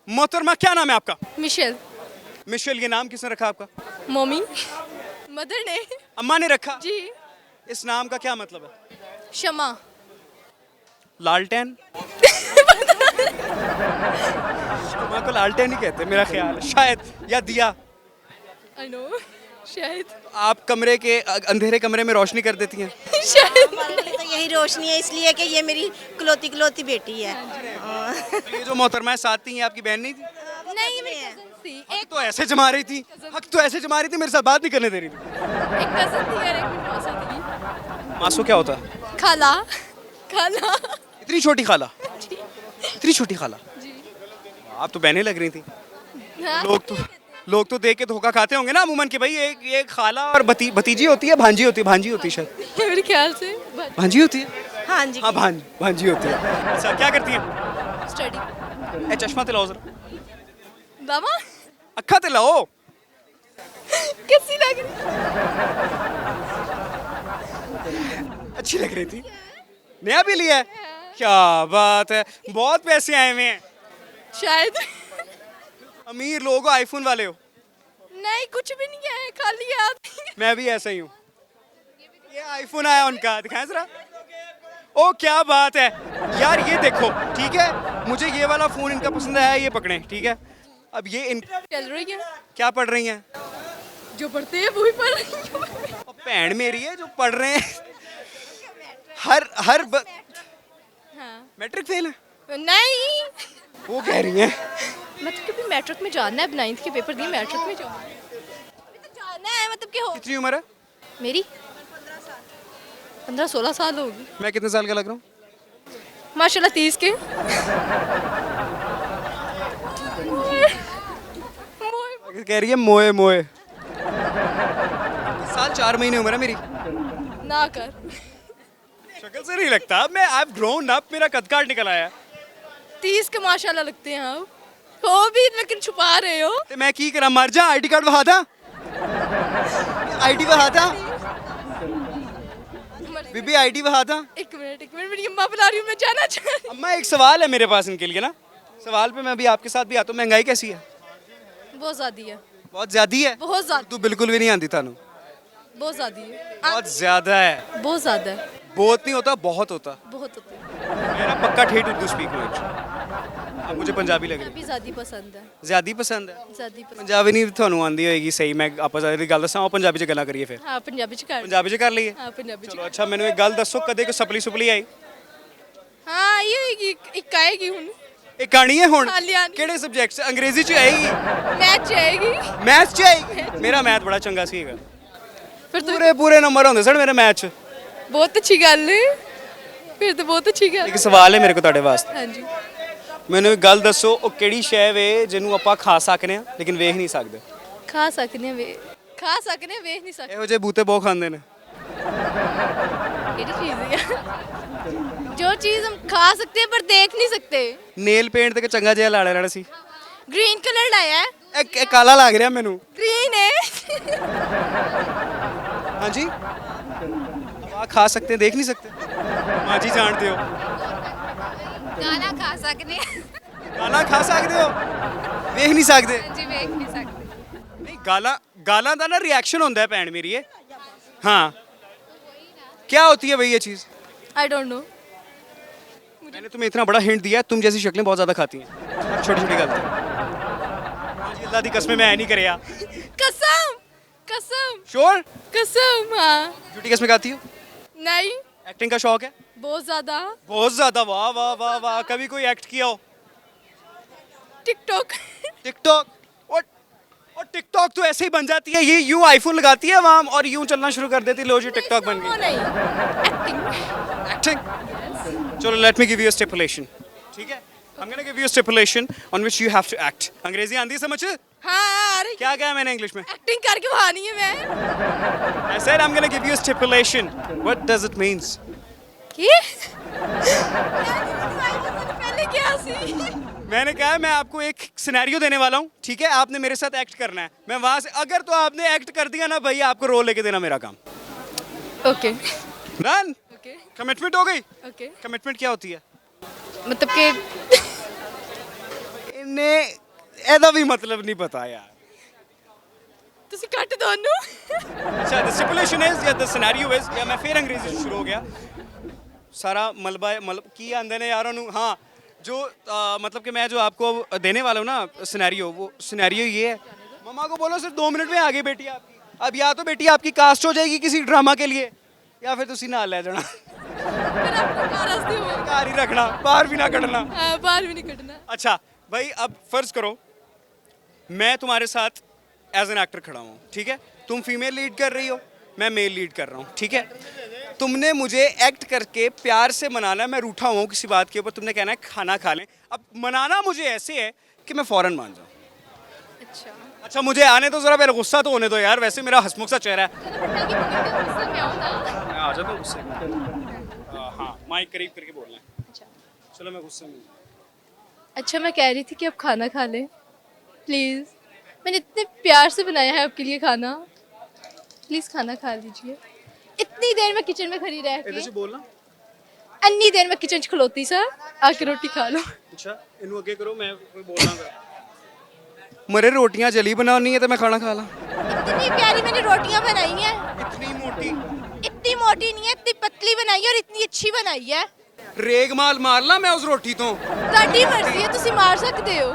मोहतरमा क्या नाम है आपका? मिशेल। मिशेल, ये नाम किसने रखा आपका? मम्मी, मदर ने। अम्मा ने रखा? जी। इस नाम का क्या मतलब है? शमा। लालटेन? अम्मा को लालटेन ही कहते हैं मेरा ख्याल है, शायद, या दिया। आई नो, शायद। आप कमरे के अंधेरे कमरे में रोशनी कर देती हैं? शायद। हमारे लिए तो यही रोशनी है, इसलिए कि ये मेरी इकलौती इकलौती बेटी है। तो ये जो मोहतरमा साथ थी, ये आपकी बहन नहीं थी? नहीं, ये मेरी कज़न थी। हक तो ऐसे जमा रही थी, हक तो ऐसे जमा रही थी, मेरे साथ बात नहीं करने दे रही थी। एक कज़न थी और एक मेरी मौसा थी। मासू क्या होता है? खाला। खाला। इतनी छोटी खाला? जी। इतनी छोटी खाला? जी। आप तो बहनें लग रही थी। हाँ। लोग तो देख के धोखा खाते होंगे ना अमूमन कि भाई ये खाला और भतीजी होती है, भांजी होती है, भांजी होती है शायद। मेरे ख्याल से भांजी होती है? हाँ जी। हाँ, भांजी होती है। अच्छा, क्या करती है? स्टडी। ए चश्मा ते लाओ जरा। दामा अक्खा ते लाओ। कैसी लग रही? अच्छी लग रही थी। नया भी लिया है? क्या बात है, बहुत पैसे आए हुए हैं। शायद। अमीर लोग हो, आईफोन वाले हो। नहीं, कुछ भी नहीं है, खाली याद। मैं भी ऐसा ही हूँ। ये आईफोन आया उनका, दिखाएं जरा। ओ क्या बात है यार, ये देखो, ठीक है, मुझे ये वाला फोन इनका पसंद आया, ये पकड़े, ठीक है। अब ये चल रही है। क्या पढ़ रही हैं? जो पढ़ते हैं वही पढ़ रही हूँ। भैन मेरी है जो पढ़ रहे हैं। हर हाँ। मैट्रिक फेल है? नहीं, वो कह रही हैं। मतलब कभी मैट्रिक में जाना है, अब 9th के पेपर दिए, मैट्रिक में जाना है। अभी तो जाना है, मतलब कि हो कितनी उम्र है? मेरी 15-16 साल होगी। मैं कितने साल का लग रहा हूँ? माशाल्लाह 30 के। कह रही है मोए मोए। साल 4 महीने उम्र है मेरी। ना कर। शक्ल से नहीं लगता, मैं आई ग्रोन अप, मेरा कद काट निकल आया। 30 के माशाल्लाह लगते हैं आप। हो भी, लेकिन छुपा रहे हो। ते मैं की करा, मर जा, आईडी कार्ड वहा था, आईडी वहा था, बीबी आईडी वहा था। एक मिनट, मेरी अम्मा बुला रही हूँ, मैं जाना चाह रही अम्मा, एक सवाल है मेरे पास इनके लिए ना, सवाल पे मैं अभी आपके साथ भी आता हूँ। महंगाई कैसी है? हूँ। बहुत ज़्यादा है। बहुत ज्यादा है? बहुत ज़्यादा। तू बिल्कुल भी नहीं आती थानू। बहुत ज़्यादा है। बहुत ज्यादा है। बहुत ज़्यादा है। बहुत नहीं होता, बहुत होता। बहुत होते हैं। मेरा पक्का ठेठ उर्दू स्पीक हुई। अब मुझे पंजाबी लग रही अभी ज़्यादा पसंद है। ज्यादा ही पसंद है। ज़्यादा पसंद। पंजाबी नहीं ਤੁਹਾਨੂੰ ਆਂਦੀ ਹੋਏਗੀ ਸਹੀ, ਮੈਂ ਆਪਸ ਦੀ ਗੱਲ ਦੱਸਾਂ, ਉਹ ਪੰਜਾਬੀ ਚ ਗੱਲਾਂ ਕਰੀਏ ਫਿਰ। हाँ, पंजाबी च कर। ਪੰਜਾਬੀ ਚ ਕਰ ਲਈਏ। हाँ, पंजाबी च। ਚਲੋ ਅੱਛਾ, ਮੈਨੂੰ ਇੱਕ ਗੱਲ ਦੱਸੋ, ਕਦੇ ਕੋਈ ਸਪਲੀ ਸੁਪਲੀ ਆਈ? हाँ, ये होएगी, एक आएगी हुन। ਇਹ ਕਹਾਣੀ ਹੈ ਹੁਣ? ਹਾਲੇ ਆਣੀ। ਕਿਹੜੇ ਸਬਜੈਕਟ ਚ? ਅੰਗਰੇਜ਼ੀ ਚ ਆਏਗੀ? मैच आएगी। ਮੈਥ ਚ ਆਏਗੀ? ਮੇਰਾ ਮੈਥ ਬੜਾ ਚੰਗਾ ਸੀਗਾ, फिर तो ਪੂਰੇ ਨੰਬਰ ਹੁੰਦੇ ਸਨ ਮੇਰੇ ਮੈਥ ਚ। बहुत अच्छी गल है। फिर तो बहुत अच्छी गल। ਇੱਕ ਸਵਾਲ ਹੈ ਮੇਰੇ ਕੋਲ ਤੁਹਾਡੇ ਵਾਸਤੇ। हाँ जी। ਮੈਨੂੰ ਇੱਕ ਗੱਲ ਦੱਸੋ, ਉਹ ਕਿਹੜੀ ਸ਼ੈ ਵੇ ਜਿਹਨੂੰ ਆਪਾਂ ਖਾ ਸਕਨੇ ਆ ਲੇਕਿਨ ਵੇਖ ਨਹੀਂ ਸਕਦੇ? खा सकने वे, खा सकने वेख नहीं सकते। ਇਹੋ ਜਿਹੇ ਬੂਤੇ ਬਹੁਤ ਖਾਂਦੇ ਨੇ। केड़ी चीज है? जो चीज हम खा सकते हैं पर देख नहीं सकते। ਨੇਲ ਪੇਂਟ ਤੇ ਚੰਗਾ ਜਿਹਾ ਲਾ ਲੈਣਾ ਸੀ। ग्रीन कलर लाया है। ਇਹ ਕਾਲਾ ਲੱਗ ਰਿਹਾ ਮੈਨੂੰ। ग्रीन है। हाँ जी, आप खा सकते हैं, देख नहीं सकते? माँ जी जानते हो, गाना खा सकने। गाला खा सकते हो, देख नहीं सकते? जी वेख नहीं सकते। नहीं, गाला का ना रिएक्शन होता है भैन मेरी। हाँ, क्या होती है भाई ये चीज़? I don't know. मैंने तुम्हें इतना बड़ा हिंट दिया है, तुम जैसी शक्लें बहुत ज़्यादा खाती हैं, छोटी छोटी गलती। अल्लाह दी कसम, मैं नहीं करे। कसम, कसम, श्योर? कसम। हाँ। झूठी कसमें खाती हो? नहीं, एक्टिंग का शौक है? बहुत ज्यादा। बहुत ज़्यादा। वाह वाह वाह वाह, कभी कोई एक्ट किया हो? टिकटॉक। टिकटॉक? और टिकटॉक तो ऐसे ही बन जाती है, ये यूं आईफोन लगाती है वहाँ और यूं चलना शुरू कर देती है, लो जी टिकटॉक बन वो गई। नहीं, एक्टिंग। एक्टिंग? चलो, let me give you a stipulation, ठीक है? I'm gonna give you a stipulation on which you have to act. अंग्रेजी आंधी समझ? हाँ, अरे क्या कहा मैंने इंग्लिश में? एक्टिंग करके बहानी है मैं। I said I'm gonna give you a stipulation. What does it means? की? पहले क्या सी? मैंने कहा मैं आपको एक सिनेरियो देने वाला हूँ, ठीक है? आपने मेरे साथ एक्ट करना है। मैं वहाँ से अगर तो आपने एक्ट कर दिया ना भाई, आपको रोल लेके देना मेरा काम। ओके। डन? ओके। कमिटमेंट हो गई? ओके। कमिटमेंट क्या होती है? मतलब कि ਇਹਨੇ ਇਹਦਾ ਵੀ ਮਤਲਬ ਨਹੀਂ ਪਤਾ ਯਾਰ ਤੁਸੀਂ ਕੱਟ ਦੋ ਉਹਨੂੰ ਅੱਛਾ ਦ ਸਿਪੂਲੇਸ਼ਨ ਇਜ਼ ਜਾਂ ਦ ਸਿਨੈਰੀਓ ਇਜ਼ ਜਾਂ ਮੈਂ ਫੇਰ ਅੰਗਰੇਜ਼ੀ 'ਚ ਸ਼ੁਰੂ ਹੋ ਗਿਆ ਸਾਰਾ ਮਲਬਾ ਮਤਲਬ ਕੀ ਆਂਦੇ ਨੇ यार ਉਹਨੂੰ हाँ जो मतलब कि मैं जो आपको देने वाला हूँ ना सिनेरियो वो सिनेरियो ये है मम्मा को बोलो सिर्फ 2 मिनट में आगे बेटी आपकी अब या तो बेटी आपकी कास्ट हो जाएगी किसी ड्रामा के लिए या फिर तुसी ना ले जाना ਫਿਰ ਆਪਕੋ ਕਾਰ ਹੱਸਦੇ ਹੋ घर ही रखना बाहर भी ना कटना ਬਾਹਰ ਵੀ ਨਹੀਂ ਕੱਢਣਾ अच्छा भाई अब फर्ज करो मैं तुम्हारे साथ एज एन एक्टर खड़ा हूँ ठीक है तुम फीमेल लीड कर रही हो मैं मेल लीड कर रहा हूँ ठीक है तुमने मुझे एक्ट करके प्यार से मनाना है मैं रूठा हुआ हूँ किसी बात के ऊपर तुमने कहना है खाना खा लें अब मनाना मुझे ऐसे है कि मैं फ़ौरन मान जाऊँ अच्छा अच्छा मुझे आने दो ज़रा पहले गुस्सा तो होने दो यार वैसे मेरा हंसमुख सा चेहरा है गुस्से में आओ ना मैं आ जाता हूँ गुस्से में हाँ माइक करीब करके बोलना है अच्छा चलो मैं गुस्से में हूँ। अच्छा मैं कह रही थी कि आप खाना खा लें प्लीज़ मैंने इतने प्यार से बनाया है आपके लिए खाना प्लीज़ खाना खा लीजिए इतनी देर में किचन में खड़ी रह ਇਹਦੇ 'ਚ के ਬੋਲਣਾ अन्नी देर में किचन च खलोती सर आके रोटी खा लो ਅੱਛਾ ਇਹਨੂੰ ਅੱਗੇ ਕਰੋ ਮੈਂ ਕੋਈ ਬੋਲਾਂਗਾ ਮਰੇ ਰੋਟੀਆਂ ਜਲੀ ਬਣਾਉਣੀ ਹੈ ਤੇ ਮੈਂ ਖਾਣਾ ਖਾ ਲਾਂ इतनी प्यारी मैंने रोटियां बनाई हैं इतनी मोटी इतनी मोटी नहीं है इतनी पतली बनाई है और इतनी अच्छी बनाई है ਰੇਗ ਮਾਲ ਮਾਰ ਲਾਂ ਮੈਂ ਉਸ ਰੋਟੀ ਤੋਂ ਤੁਹਾਡੀ ਮਰਜ਼ੀ ਹੈ ਤੁਸੀਂ ਮਾਰ ਸਕਦੇ ਹੋ